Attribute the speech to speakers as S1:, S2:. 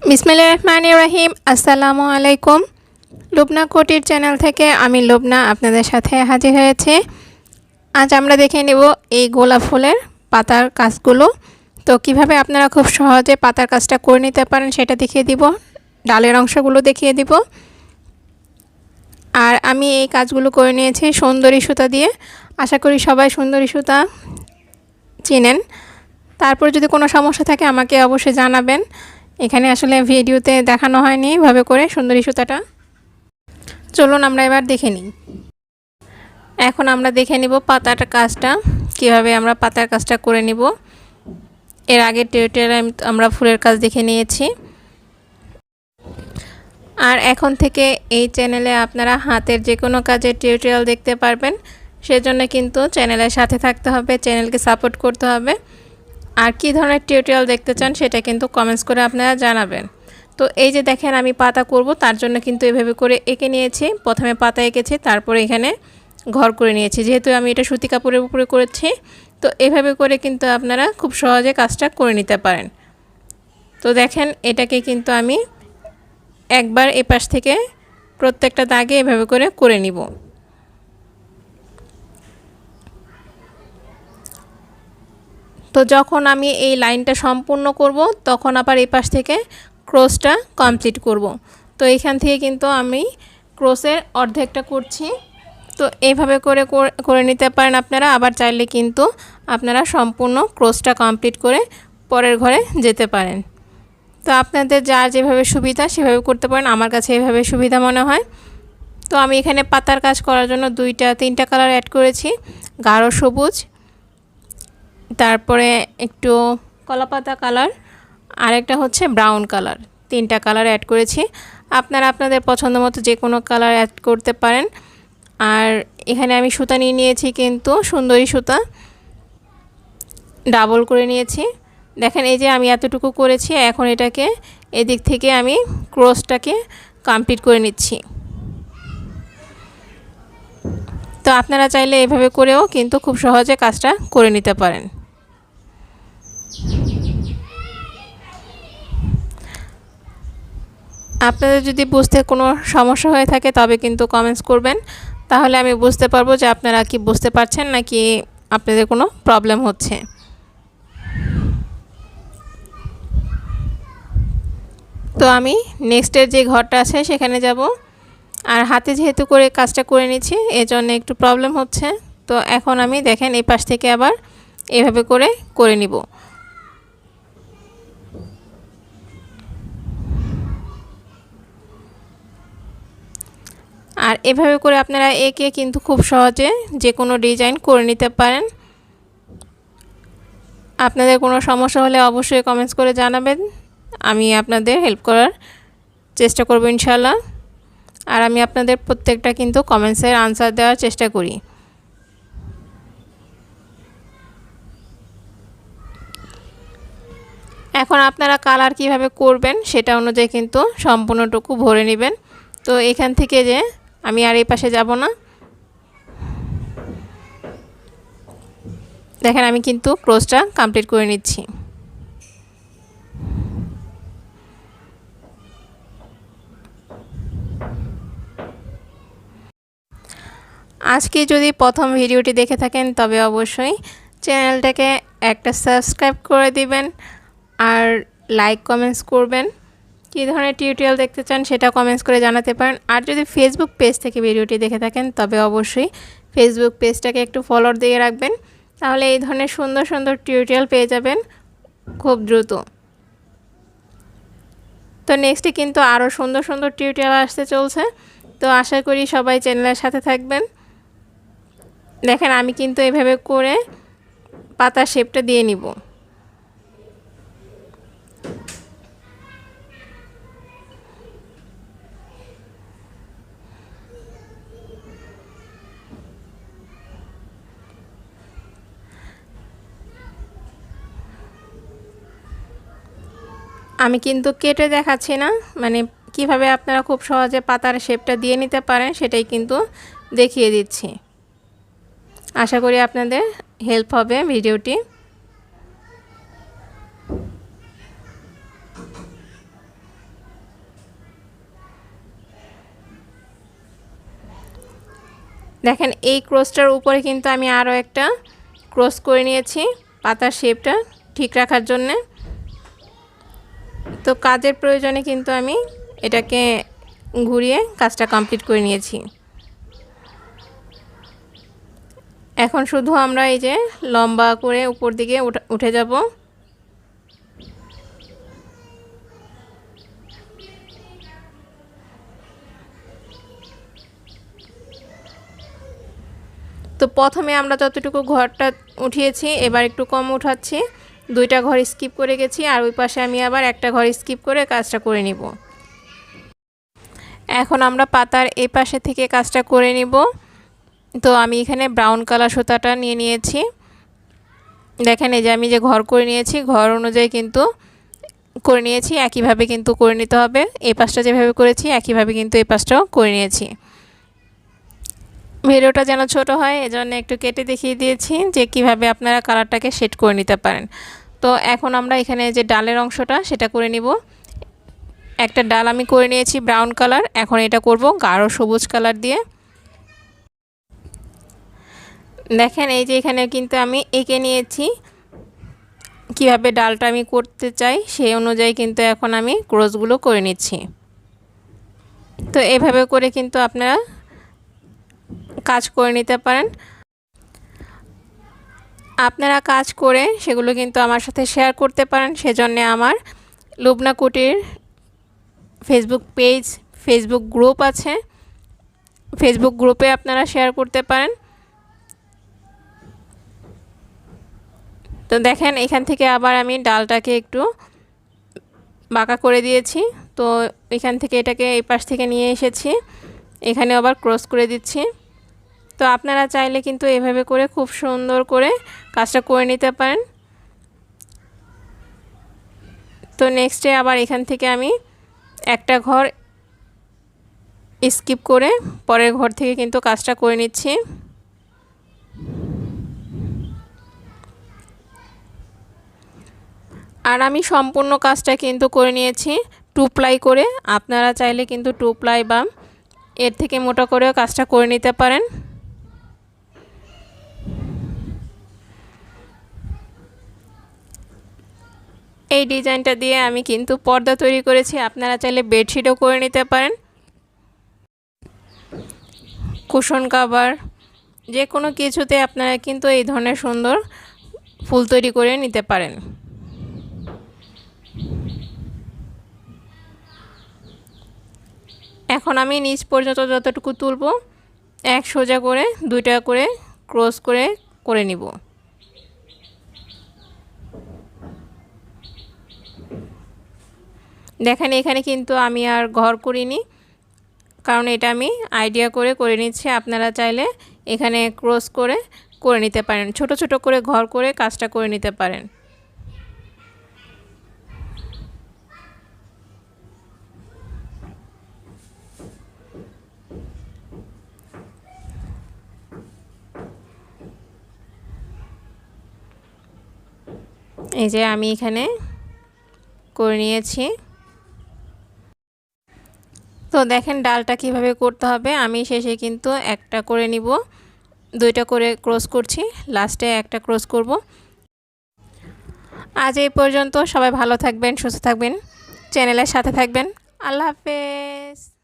S1: বিসমিল্লাহির রহমানির রহিম। আসসালামু আলাইকুম। লুবনা কুটির চ্যানেল থেকে আমি লুবনা আপনাদের সাথে হাজির হয়েছি। আজ আমরা দেখে নেব এই গোলাপ ফুলের পাতার কাজগুলো। তো কিভাবে আপনারা খুব সহজে পাতার কাজটা করে নিতে পারেন সেটা দেখিয়ে দিব, ডালের অংশগুলো দেখিয়ে দিব। আর আমি এই কাজগুলো করে নিয়েছি সুন্দরী সুতা দিয়ে। আশা করি সবাই সুন্দরী সুতা চেনেন। তারপর যদি কোনো সমস্যা থাকে আমাকে অবশ্যই জানাবেন। এখানে আসলে ভিডিওতে দেখানো হয়নি ভাবে করে সুন্দরী সুতাটা। চলুন আমরা এবার দেখে নিই। এখন আমরা দেখে নিব পাতার কাজটা, কিভাবে আমরা পাতার কাজটা করে নিব। এর আগে টিউটোরিয়ালে আমরা ফুলের কাজ দেখে নিয়েছি। আর এখন থেকে এই চ্যানেলে আপনারা হাতের যে কোনো কাজের টিউটোরিয়াল দেখতে পারবেন। সেজন্য কিন্তু চ্যানেলের সাথে থাকতে হবে, চ্যানেলকে সাপোর্ট করতে হবে। আর কী ধরনের টিউটোরিয়াল দেখতে চান সেটা কিন্তু কমেন্টস করে আপনারা জানাবেন। তো এই যে দেখেন আমি পাতা করব, তার জন্য কিন্তু এভাবে করে এঁকে নিয়েছি। প্রথমে পাতা এঁকেছি, তারপরে এখানে ঘর করে নিয়েছি। যেহেতু আমি এটা সুতি কাপড়ের উপরে করেছি, তো এভাবে করে কিন্তু আপনারা খুব সহজে কাজটা করে নিতে পারেন। তো দেখেন এটাকে কিন্তু আমি একবার এপাশ থেকে প্রত্যেকটা দাগে এভাবে করে নিব। তো যখন আমি এই লাইনটা সম্পূর্ণ করব তখন আবার এই পাশ থেকে ক্রসটা কমপ্লিট করব। তো এখান থেকে কিন্তু আমি ক্রসের অর্ধেকটা করছি। তো এইভাবে করে নিতে পারেন আপনারা। আবার চাইলে কিন্তু আপনারা সম্পূর্ণ ক্রসটা কমপ্লিট করে পরের ঘরে যেতে পারেন। তো আপনাদের যার যেভাবে সুবিধা সেভাবে করতে পারেন। আমার কাছে এভাবে সুবিধা মনে হয়। তো আমি এখানে পাতার কাজ করার জন্য 2-3টা কালার অ্যাড করেছি। গাঢ় সবুজ, তারপরে একটু কলাপাতা কালার, আরেকটা হচ্ছে ব্রাউন কালার। 3টা কালার অ্যাড করেছি। আপনারা আপনাদের পছন্দ মতো যে কোনো কালার অ্যাড করতে পারেন। আর এখানে আমি সুতা নিয়েছি কিন্তু সুন্দরী সুতা, ডাবল করে নিয়েছি। দেখেন এই যে আমি এতটুকু করেছি। এখন এটাকে এদিক থেকে আমি ক্রসটাকে কমপ্লিট করে নিচ্ছি। তো আপনারা চাইলে এভাবে করেও কিন্তু খুব সহজে কাজটা করে নিতে পারেন। আপনাদের যদি বুঝতে কোনো সমস্যা হয়ে থাকে তবে কিন্তু কমেন্টস করবেন, তাহলে আমি বুঝতে পারবো যে আপনারা কি বুঝতে পারছেন নাকি আপনাদের কোনো প্রবলেম হচ্ছে। তো আমি নেক্সটের যে ঘরটা আছে সেখানে যাব। আর হাতে যেহেতু করে কাজটা করে নিচ্ছি এজন্য একটু প্রবলেম হচ্ছে। তো এখন আমি দেখেন এই পাশ থেকে আবার এভাবে করে নিব। আর এভাবে করে আপনারা এঁকে কিন্তু খুব সহজে যে কোনো ডিজাইন করে নিতে পারেন। আপনাদের কোনো সমস্যা হলে অবশ্যই কমেন্টস করে জানাবেন, আমি আপনাদের হেল্প করার চেষ্টা করব ইনশাআল্লাহ। আর আমি আপনাদের প্রত্যেকটা কিন্তু কমেন্টসের আনসার দেওয়ার চেষ্টা করি। এখন আপনারা কালার কিভাবে করবেন সেটা অনুযায়ী কিন্তু সম্পূর্ণটুকু ভরে নেবেন। তো এখান থেকে যে আমি আর এই পাশে যাব না, দেখেন আমি কিন্তু ক্রসটা কমপ্লিট করে নিচ্ছি। আজকে যদি প্রথম ভিডিওটি দেখে থাকেন তবে অবশ্যই চ্যানেলটাকে একটা সাবস্ক্রাইব করে দিবেন আর লাইক কমেন্টস করবেন। কী ধরনের টিউটোরিয়াল দেখতে চান সেটা কমেন্টস করে জানাতে পারেন। আর যদি ফেসবুক পেজ থেকে ভিডিওটি দেখে থাকেন তবে অবশ্যই ফেসবুক পেজটাকে একটু ফলো দিয়ে রাখবেন, তাহলে এই ধরনের সুন্দর সুন্দর টিউটোরিয়াল পেয়ে যাবেন খুব দ্রুত। তো নেক্সটে কিন্তু আরও সুন্দর সুন্দর টিউটোরিয়াল আসতে চলছে। তো আশা করি সবাই চ্যানেলের সাথে থাকবেন। দেখেন আমি কিন্তু এভাবে করে পাতার শেপটা দিয়ে নিব। আমি কিন্তু কেটে দেখাচ্ছি না, মানে কিভাবে আপনারা খুব সহজে পাতার শেপটা দিয়ে নিতে পারেন সেটাই কিন্তু দেখিয়ে দিচ্ছি। আশা করি আপনাদের হেল্প হবে ভিডিওটি। দেখেন এই ক্রসটার উপরে কিন্তু আমি আরও একটা ক্রস করে নিয়েছি পাতার শেপটা ঠিক রাখার জন্যে। তো কাজের প্রয়োজনে কিন্তু আমি এটাকে ঘুরিয়ে কাজটা কমপ্লিট করে নিয়েছি। এখন শুধু আমরা এই যে লম্বা করে উপর দিকে উঠে যাব। তো প্রথমে আমরা যতটুকু ঘরটা উঠিয়েছি এবার একটু কম উঠাচ্ছি, 2টা ঘর স্কিপ করে গেছি আর ওই পাশে আমি আবার একটা ঘর স্কিপ করে কাজটা করে নিব। এখন আমরা পাতার এই পাশে থেকে কাজটা করে নিব। তো আমি এখানে ব্রাউন কালার সুতাটা নিয়ে নিয়েছি। দেখেন এই যে আমি যে ঘর করে নিয়েছি ঘর অনুযায়ী কিন্তু করে নিয়েছি, একইভাবে কিন্তু করে নিতে হবে। এই পাশটা যেভাবে করেছি একইভাবে কিন্তু এই পাশটাও করে নিয়েছি। ভিডিওটা যেন ছোট হয় এজন্য একটু কেটে দেখিয়ে দিয়েছি যে কিভাবে আপনারা কালারটাকে শেড করে নিতে পারেন। তো এখন আমরা এখানে যে ডালের অংশটা সেটা করে নিব। একটা ডাল আমি করে নিয়েছি ব্রাউন কালার, এখন এটা করব গাঢ় সবুজ কালার দিয়ে। দেখেন এই যে এখানে কিন্তু আমি এঁকে নিয়েছি কিভাবে ডালটা আমি করতে চাই সেই অনুযায়ী কিন্তু এখন আমি ক্রসগুলো করে নিচ্ছি। তো এভাবে করে কিন্তু আপনারা কাজ করে নিতে পারেন। আপনারা কাজ করে সেগুলো কিন্তু আমার সাথে শেয়ার করতে পারেন। সেজন্য আমার লুবনা কুটির ফেসবুক পেজ, ফেসবুক গ্রুপ আছে, ফেসবুক গ্রুপে আপনারা শেয়ার করতে পারেন। তো দেখেন এখান থেকে আবার আমি ডালটাকে একটু বাঁকা করে দিয়েছি। তো এখান থেকে এটাকে এই পাশ থেকে নিয়ে এসেছি, এখানে আবার ক্রস করে দিচ্ছি। তো আপনারা চাইলে কিন্তু এভাবে করে খুব সুন্দর করে কাজটা করে নিতে পারেন। তো নেক্সটে আবার এখান থেকে আমি একটা ঘর স্কিপ করে পরের ঘর থেকে কিন্তু কাজটা করে নিচ্ছি। আর আমি সম্পূর্ণ কাজটা কিন্তু করে নিয়েছি 2 প্লাই করে। আপনারা চাইলে কিন্তু 2 প্লাই বা এর থেকে মোটা করেও কাজটা করে নিতে পারেন। এই ডিজাইনটা দিয়ে আমি কিন্তু পর্দা তৈরি করেছি, আপনারা চাইলে বেডশিটও করে নিতে পারেন, কুশন কভার, যে কোনো কিছুতে আপনারা কিন্তু এই ধরনের সুন্দর ফুল তৈরি করে নিতে পারেন। এখন আমি নিচ পর্যন্ত যতটুকু তুলব এক সোজা করে 2টা করে ক্রস করে নিব। দেখেন এখানে কিন্তু আমি আর ঘর করিনি, কারণ এটা আমি আইডিয়া করে নিচ্ছি। আপনারা চাইলে এখানে ক্রস করে নিতে পারেন, ছোট ছোট করে ঘর করে কাজটা করে নিতে পারেন। এই যে আমি এখানে করে নিয়েছি। তো দেখেন ডালটা কিভাবে করতে হবে, আমি শেষে কিন্তু একটা করে নিব, 2টা করে ক্রস করছি, লাস্টে একটা ক্রস করব। আজ এই পর্যন্ত, সবাই ভালো থাকবেন, সুস্থ থাকবেন, চ্যানেলের সাথে থাকবেন। আল্লাহ হাফেজ।